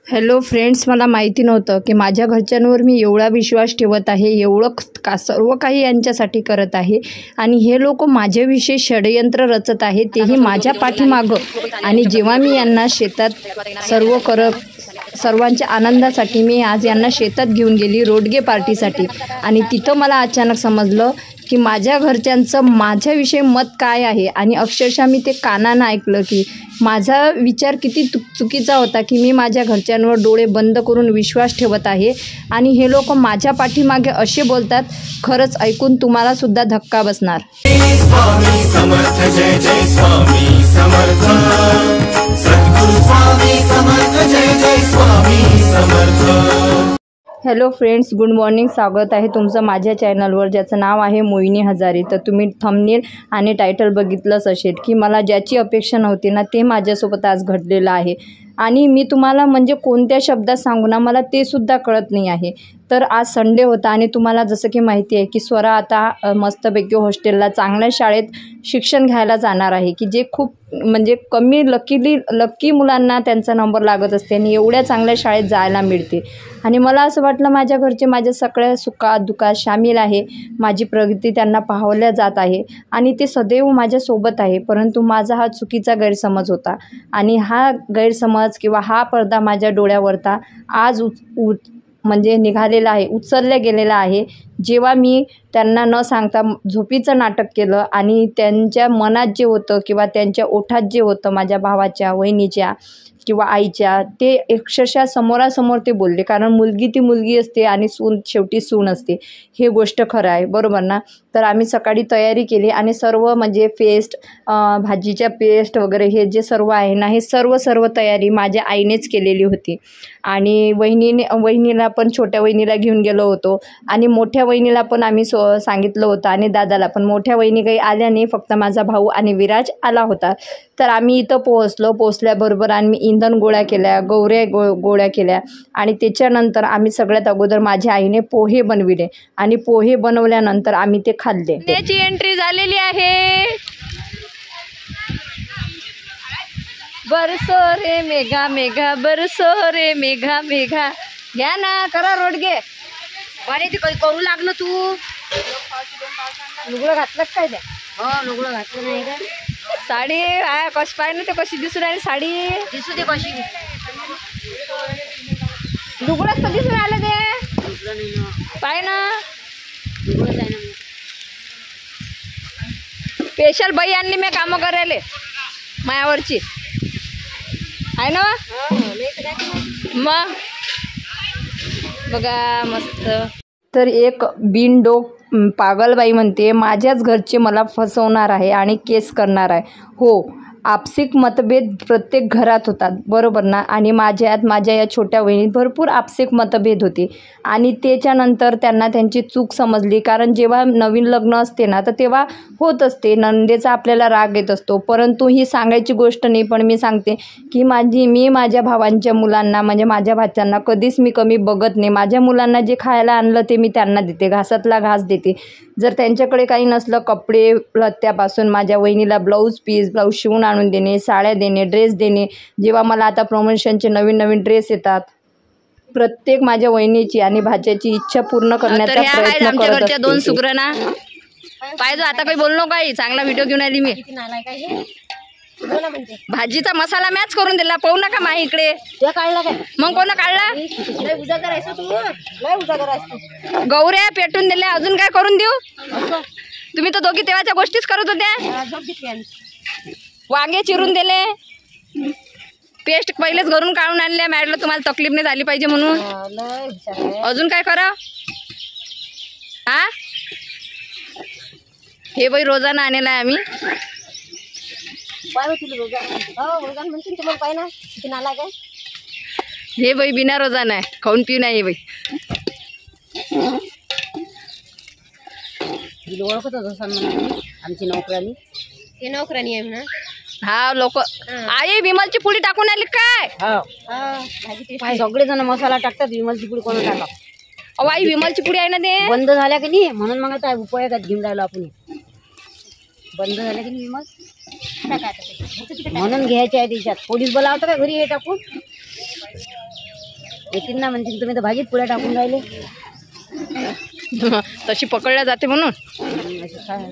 Hello friends, मला माहिती नव्हतं की माझ्या घरच्यांवर मी एवढा विश्वास ठेवत आहे, एवढं सर्व काही यांच्यासाठी करत आहे आणि हे लोक माझ्याविषयी षडयंत्र रचत आहे, तेही माझ्या पाठीमागं. आणि जेव्हा मी यांना शेतात सर्वांच्या आनंदासाठी मी आज यांना शेतात घेऊन गेली रोडगे पार्टीसाठी, आणि तिथं मला अचानक समजलं की माझ्या घरच्यांचं माझ्याविषयी मत काय आहे. आणि अक्षरशः मी ते कानानं ऐकलं की माझा विचार किती चुकीचा होता की मी माझ्या घरच्यांवर डोळे बंद करून विश्वास ठेवत आहे आणि हे लोक माझ्या पाठीमागे असे बोलतात. खरंच ऐकून तुम्हाला सुद्धा धक्का बसणार. स्वामी समर्थ जय जय स्वामी समर्थ, सद्गुरु स्वामी समर्थ जय जय Swami Samarth. Hello friends, good morning. स्वागत आहे तुमचं माझ्या चॅनलवर, ज्याचं नाव आहे मोहिनी हजारे. तर तुम्ही थंबनेल आणि टायटल बघितलंच असेल की मला ज्याची अपेक्षा नव्हती ना, ते माझ्यासोबत आज घडलेलं आहे. आणि मी तुम्हाला म्हणजे कोणत्या शब्दात सांगू ना, मला ते सुद्धा कळत नाही आहे. तर आज संडे होता आणि तुम्हाला जसं की माहिती आहे की स्वरा आता मस्तपैकी हॉस्टेलला चांगल्या शाळेत शिक्षण घ्यायला जाणार आहे, की जे खूप म्हणजे कमी लकी मुलांना त्यांचा नंबर लागत असते आणि एवढ्या चांगल्या शाळेत जायला मिळते. आणि मला असं वाटलं माझ्या घरचे माझ्या सगळ्या सुखात दुःखात सामील आहे, माझी प्रगती त्यांना पाहवल्या जात आहे आणि ते सदैव माझ्यासोबत आहे. परंतु माझा हा चुकीचा गैरसमज होता आणि हा गैरसमज किंवा हा पडदा माझ्या डोळ्यावरता आज म्हणजे निघालेला आहे, उचलल्या गेलेला आहे. जेव्हा मी त्यांना न सांगता झोपीचं नाटक केलं आणि त्यांच्या मनात जे होतं किंवा त्यांच्या ओठात जे होतं माझ्या भावाच्या, वहिनीच्या किंवा आईच्या, ते अक्षरशः समोरासमोर ते बोलले. कारण मुलगी ती मुलगी असते आणि सून शेवटी सून असते, हे गोष्ट खरं आहे, बरोबर ना. तर आम्ही सकाळी तयारी केली आणि सर्व म्हणजे पेस्ट, भाजीच्या पेस्ट वगैरे हे जे सर्व आहे ना, हे सर्व तयारी माझ्या आईनेच केलेली होती. आणि वहिनीला पण, छोट्या वहिनीला घेऊन गेलो होतो आणि मोठ्या वहिनीला पण आम्ही सांगितलं होतं आणि दादाला पण. मोठ्या वहिनी काही आल्या नाही, फक्त माझा भाऊ आणि विराज आला होता. तर आम्ही इथं पोहोचल्याबरोबर आम्ही इंधन गोळा केल्या, गोळ्या केल्या आणि त्याच्यानंतर आम्ही सगळ्यात अगोदर माझ्या आईने पोहे बनविले आणि पोहे बनवल्यानंतर आम्ही ते खाल्ले. त्याची एंट्री झालेली आहे. बरसो रे मेघा मेघा, बरसो रे मेघा मेघा. घ्या ना, करा रोडगे. बरे ते काही करू लागलं तू. लुगडं घातलं काय त्या? हो, लुगडं घातलं नाही का? साडी कशी पाहिजे ते, कशी दिसून राहिली साडी? दिसू दे कशी. लुगडंच तर दिसून राहिलं ते. दिसलं नाही ना. पाय ना, लुगडंच आहे ना. स्पेशल बाई आणली मी कामं करायला मायावरची, आहे ना मग. बघा मस्त. तर एक बिनडोक पागलबाई म्हणते माझ्याच घरचे मला फसवणार आहे आणि केस करणार आहे. हो, आपसिक मतभेद प्रत्येक घरात होतात, बरोबर ना. आणि माझ्या या छोट्या वहिनीत भरपूर आपसिक मतभेद होते आणि त्याच्यानंतर त्यांना त्यांची चूक समजली. कारण जेव्हा नवीन लग्न असते ना, तर तेव्हा होत असते, नंदेचा आपल्याला राग येत असतो. परंतु ही सांगायची गोष्ट नाही, पण मी सांगते की मी माझ्या भावांच्या मुलांना म्हणजे माझ्या भाच्यांना कधीच मी कमी बघत नाही. माझ्या मुलांना जे खायला आणलं ते मी त्यांना देते, घासातला घास देते. जर त्यांच्याकडे काही नसलं, कपडे लत्त्यापासून माझ्या वहिनीला ब्लाऊज शिवून आणून देणे, साड्या देणे, ड्रेस देणे. जेव्हा मला आता प्रमोशनचे नवीन ड्रेस येतात, प्रत्येक माझ्या वहिनीची आणि भाच्याची इच्छा पूर्ण करण्याचा प्रयत्न करत असते. दोन सुग्रणा पाहिजे. आता काही बोललो काही, चांगला व्हिडिओ घेऊन आली मी. भाजीचा मसाला मॅच करून दिला, पाहू नका मा इकडे. काढला काय मग कोण काढला? गौऱ्या पेटून दिल्या, अजून काय करून देऊ? तुम्ही तर दोघी तेव्हाच्या गोष्टीच करत होत्या. वांगे चिरून दिले, पेस्ट पहिलेच घरून काढून आणल्या. मॅडला तुम्हाला तकलीफ नाही झाली पाहिजे म्हणून. अजून काय करा? हा, हे बाई रोजाना आणलेला आहे आम्ही. हे बाई बिना रोजाना आहे, खाऊन पिऊन आहे बाई. ओळखत आमची नोकरानी, ते नोकरानी आहे म्हणा. हा लोक आई विमलची पुडी टाकून आली काय? सगळे जण मसाला टाकतात, विमलची पुडी कोण टाका. आई विमलची पुडी आहे ना, ते बंद झाल्या की नाही म्हणून मग आता उपयोगात घेऊन राहिलो आपण. बंद झाल्या की नाही विमल, म्हणून घ्यायचे आहे त्याच्यात. पोलीस बोलावतं का घरी हे टाकून? येतील ना म्हणतील तुम्ही तर भाजीत पुऱ्या टाकून राहिले. तशी पकडल्या जाते म्हणून. असं काय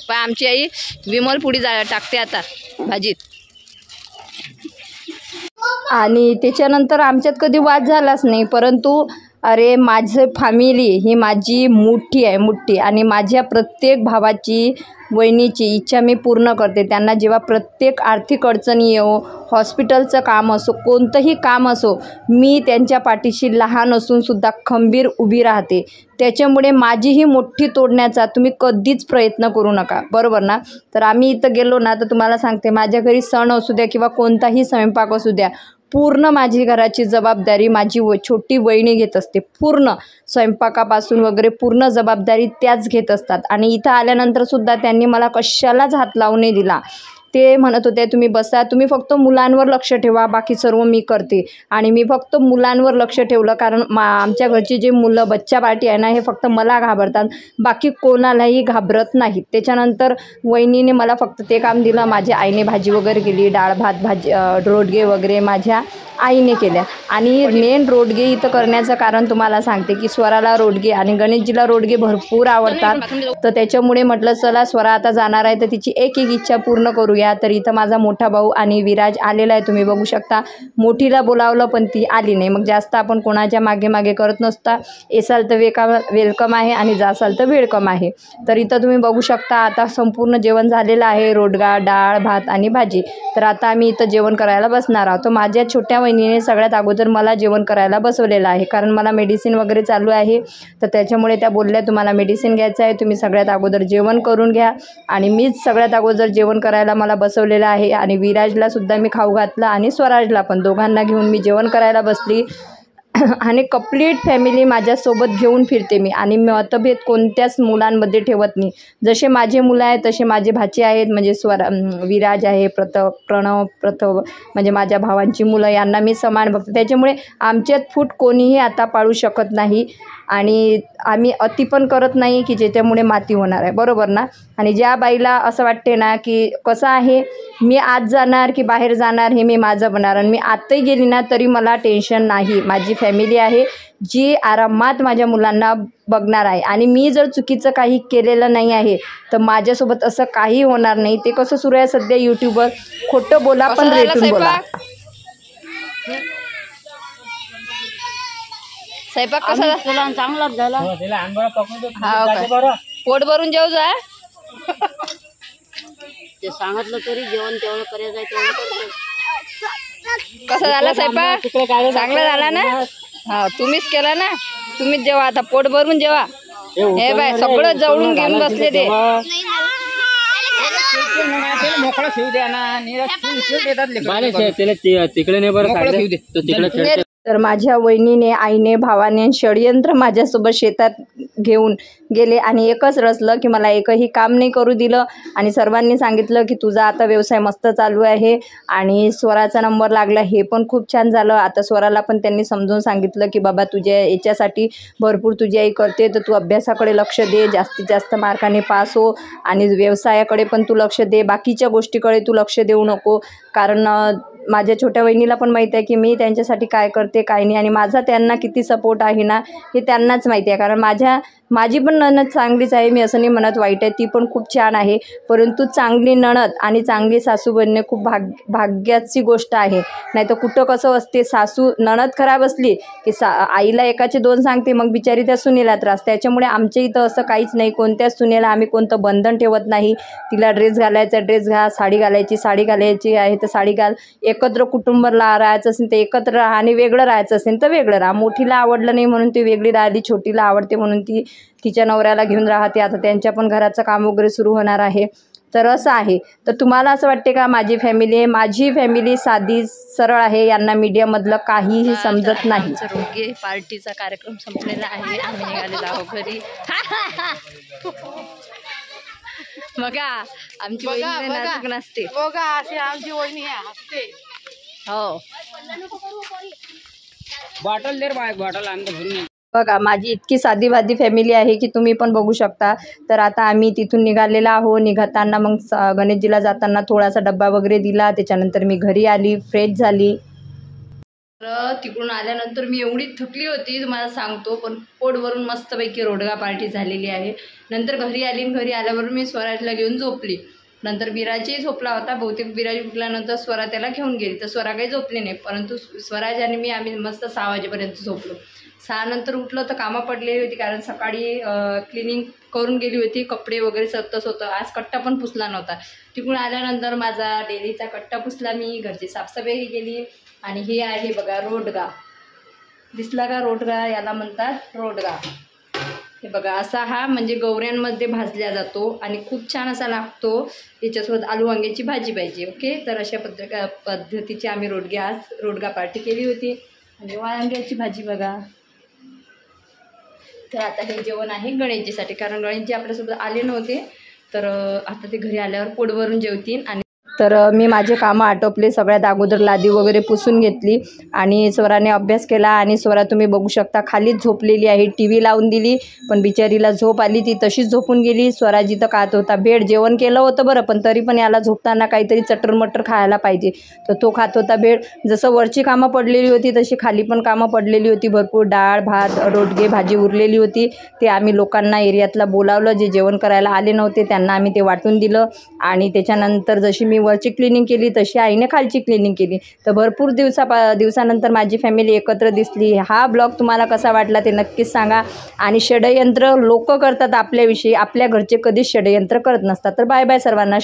पण आमची आई विमल पुडी टाकते आता भाजीत. आणि त्याच्यानंतर आमच्यात कधी वाद झालाच नाही, परंतु अरे माझं फॅमिली ही माझी मोठी आहे, मोठी. आणि माझ्या प्रत्येक भावाची वहिनीची इच्छा मी पूर्ण करते. त्यांना जेव्हा प्रत्येक आर्थिक अडचणी येऊ, हॉस्पिटलचं काम असो, कोणतंही काम असो, मी त्यांच्या पाठीशी लहान असूनसुद्धा खंबीर उभी राहते. त्याच्यामुळे माझी ही मोठी तोडण्याचा तुम्ही कधीच प्रयत्न करू नका, बरोबर ना. तर आम्ही इथं गेलो ना तर तुम्हाला सांगते, माझ्या घरी सण असू द्या किंवा कोणताही स्वयंपाक असू द्या, पूर्ण माझी घराची जबाबदारी माझी छोटी वहिनी घेत असते. पूर्ण स्वयंपाकापासून वगैरे पूर्ण जबाबदारी त्याच घेत असतात. आणि इथं आल्यानंतरसुद्धा त्यांनी मला कशालाच हात लावू नाही दिला. ते म्हणत होते तुम्ही बसा, तुम्ही फक्त मुलांवर लक्ष ठेवा, बाकी सर्व मी करते. आणि मी फक्त मुलांवर लक्ष ठेवलं, कारण आमच्या घरची जे मुलं बच्चा पार्टी आहे ना, हे फक्त मला घाबरतात, बाकी कोणालाही घाबरत नाहीत. त्याच्यानंतर वहिनीने मला फक्त ते काम दिलं. माझ्या आईने भाजी वगैरे केली, डाळ भात भाजी रोडगे वगैरे माझ्या आईने केल्या. आणि मेन रोडगे इथं करण्याचं कारण तुम्हाला सांगते की स्वराला रोडगे आणि गणेशजीला रोडगे भरपूर आवडतात. तर त्याच्यामुळे म्हटलं चला स्वरा आता जाणार आहे तर तिची एक इच्छा पूर्ण करूया. तर इथं माझा मोठा भाऊ आणि विराज आलेला आहे, तुम्ही बघू शकता. मोठीला बोलावलं पण ती आली नाही. मग जास्त आपण कोणाच्या मागे मागे करत नसता. येसाल तर वेलकम आहे आणि जासाल तर वेलकम आहे. तर इथं तुम्ही बघू शकता आता संपूर्ण जेवण झालेलं आहे, रोडगा, डाळ भात आणि भाजी. तर आता आम्ही इथं जेवण करायला बसणार आहोत. माझ्या छोट्या वहिनीने सगळ्यात अगोदर मला जेवण करायला बसवलेलं आहे, कारण मला मेडिसिन वगैरे चालू आहे. तर त्याच्यामुळे त्या बोलल्या तुम्हाला मेडिसिन घ्यायचं आहे, तुम्ही सगळ्यात अगोदर जेवण करून घ्या. आणि मीच सगळ्यात अगोदर जेवण करायला मला बसवलेलं आहे. आणि विराजला सुद्धा मी खाऊ घातलं आणि स्वराजला पण, दोघांना घेऊन मी जेवण करायला बसली. आणि कंप्लीट फॅमिली माझ्यासोबत घेऊन फिरते मी. आणि मतभेद कोणत्याच मुलांमध्ये ठेवत नाही. जसे माझे मुलं आहेत तसे माझे भाचे आहेत, म्हणजे विराज आहे, प्रणव म्हणजे माझ्या भावांची मुलं, यांना मी समान बघते. त्याच्यामुळे आमच्यात फूट कोणीही आता पाळू शकत नाही. आणि आम्ही अति पण करत नाही की ज्याच्यामुळे माती होणार आहे, बरोबर ना. आणि ज्या बाईला असं वाटते ना की कसं आहे, मी आज जाणार की बाहेर जाणार हे मी माझं बनणार, आणि मी आत्ताही गेली ना तरी मला टेन्शन नाही. माझी फॅमिली आहे जी आरामात माझ्या मुलांना बघणार आहे. आणि मी जर चुकीचं काही केलेलं नाही आहे तर माझ्यासोबत असं काही होणार नाही. ते कसं सुरू आहे सध्या यूट्यूबवर, खोटं बोला पण रेटून बोला. स्वयंपाक कसा झाला? चांगलाच झाला. पोट भरून जेव जा. ते सांगितलं तरी जेवण तेवढं करायचं आहे तेवढं करतो. कसा झाला स्वयंपाक? चांगला झाला ना. हा तुम्हीच केला ना, तुम्हीच जेवा आता, पोट भरून जेवा. हे बाय सगळं जवळून घेऊन बसले ते. तर माझ्या वहिनीने, आईने, भावाने षडयंत्र माझ्यासोबत शेतात घेऊन गेले आणि एकच रचलं की मला एकही काम नाही करू दिलं. आणि सर्वांनी सांगितलं की तुझा आता व्यवसाय मस्त चालू आहे. आणि स्वराचा नंबर लागला, हे पण खूप छान झालं. आता स्वराला पण त्यांनी समजून सांगितलं की बाबा तुझ्या याच्यासाठी भरपूर तुझी आई करते, तर तू अभ्यासाकडे लक्ष दे, जास्तीत जास्त मार्काने पास हो. आणि व्यवसायाकडे पण तू लक्ष दे, बाकीच्या गोष्टीकडे तू लक्ष देऊ नको. कारण माझ्या छोट्या वहिनीला पण माहीत आहे की मी त्यांच्यासाठी काय करते काय नाही. आणि माझा त्यांना किती सपोर्ट आहे ना हे त्यांनाच माहिती आहे. कारण माझी पण नणद चांगलीच आहे, मी असं नाही म्हणत वाईट आहे, ती पण खूप छान आहे. परंतु चांगली नणद आणि चांगली सासू बनणे खूप भाग्याची गोष्ट आहे. नाही तर कुठं कसं असते, सासू नणद खराब असली की आईला एकाचे दोन सांगते, मग बिचारी त्या सुनेला त्रास. त्याच्यामुळे आमच्या इथं असं काहीच नाही. कोणत्याच सुनेला आम्ही कोणतं बंधन ठेवत नाही. तिला ड्रेस घालायचा ड्रेस घाल, साडी घालायची आहे तर साडी घाल. एकत्र कुटुंबाला राहायचं असेल तर एकत्र राहा, आणि वेगळं राहायचं असेल तर वेगळं राहा. मोठीला आवडलं नाही म्हणून ती वेगळी राहिली, छोटीला आवडते म्हणून ती तिच्या नवऱ्याला घेऊन राहते. आता त्यांच्या पण घराचं काम वगैरे सुरू होणार आहे. तर असं आहे. तर तुम्हाला असं वाटते का माझी फॅमिली साधी सरळ आहे, यांना मीडियामधलं काहीही समजत नाही. रोडगे पार्टीचा कार्यक्रम संपलेला आहे, आम्ही निघालेलो आहोत घरी. बघा आमची वहिनी नाजूक नसते, बघा अशी आमची वहिनी हसते. हो बॉटल दे बाय, बॉटल आणतो भरून. बघा माझी इतकी साधीवादी फॅमिली आहे की तुम्ही पण बघू शकता. तर आता आम्ही तिथून निघालेला आहो. निघताना मग गणेशजीला जाताना थोडासा डब्बा वगैरे दिला. त्याच्यानंतर मी घरी आली, फ्रेश झाली. तर तिकडून आल्यानंतर मी एवढी थकली होती तुम्हाला सांगतो, पण पोटभरून मस्तपैकी रोडगा पार्टी झालेली आहे. नंतर घरी आली, घरी आल्यावर मी स्वराजला घेऊन झोपली. नंतर विराजही झोपला होता. बहुतेक विराज उठल्यानंतर स्वरा त्याला घेऊन गेली, तर स्वरा काही झोपली नाही. परंतु स्वराज आणि आम्ही मस्त 6 वाजेपर्यंत झोपलो. 6 नंतर उठलो तर कामं पडलेली होती, कारण सकाळी क्लिनिंग करून गेली होती. कपडे वगैरे सतत होतं. आज कट्टा पण पुसला नव्हता. तिकडून आल्यानंतर माझा डेलीचा कट्टा पुसला मी, घरची साफसफाई केली. आणि हे आहे बघा रोडगा, दिसला का? रोडगा याला म्हणतात रोडगा. हे बघा असा हा म्हणजे गवऱ्यांमध्ये भाजल्या जातो आणि खूप छान असा लागतो. याच्यासोबत आलू वांग्याची भाजी पाहिजे. ओके, तर अशा पद्धतीची आम्ही रोडगा पार्टी केली होती. आणि वांग्याची भाजी बघा. तर आता हे जेवण आहे गणेशजीसाठी, कारण गणेशजी आपल्यासोबत आले नव्हते. तर आता ते घरी आल्यावर पोटभरून जेवतील. आणि तर मी माझे कामं आटोपले. सगळ्यात अगोदर लादी वगैरे पुसून घेतली आणि स्वराने अभ्यास केला. आणि स्वरा तुम्ही बघू शकता खालीच झोपलेली आहे. TV लावून दिली, पण बिचारीला झोप आली, ती तशीच झोपून गेली. स्वराजी तर खात होता भेळ. जेवण केलं होतं बरं, पण तरी पण याला झोपताना काहीतरी चटरमटर खायला पाहिजे, तर तो खात होता भेळ. जसं वरची कामं पडलेली होती तशी खाली पण कामं पडलेली होती. भरपूर डाळ भात रोडगे भाजी उरलेली होती. ते आम्ही लोकांना एरियातला बोलावलं, जे जेवण करायला आले नव्हते त्यांना आम्ही ते वाटून दिलं. आणि त्याच्यानंतर जशी मी वरची क्लिनिंग केली तशी आईने खालची क्लिनिंग केली. तर भरपूर दिवसानंतर माझी फॅमिली एकत्र दिसली. हा ब्लॉग तुम्हाला कसा वाटला ते नक्कीच सांगा. आणि षडयंत्र लोक करतात आपल्याविषयी, आपल्या घरचे कधीच षडयंत्र करत नसतात. तर बाय बाय सर्वांना.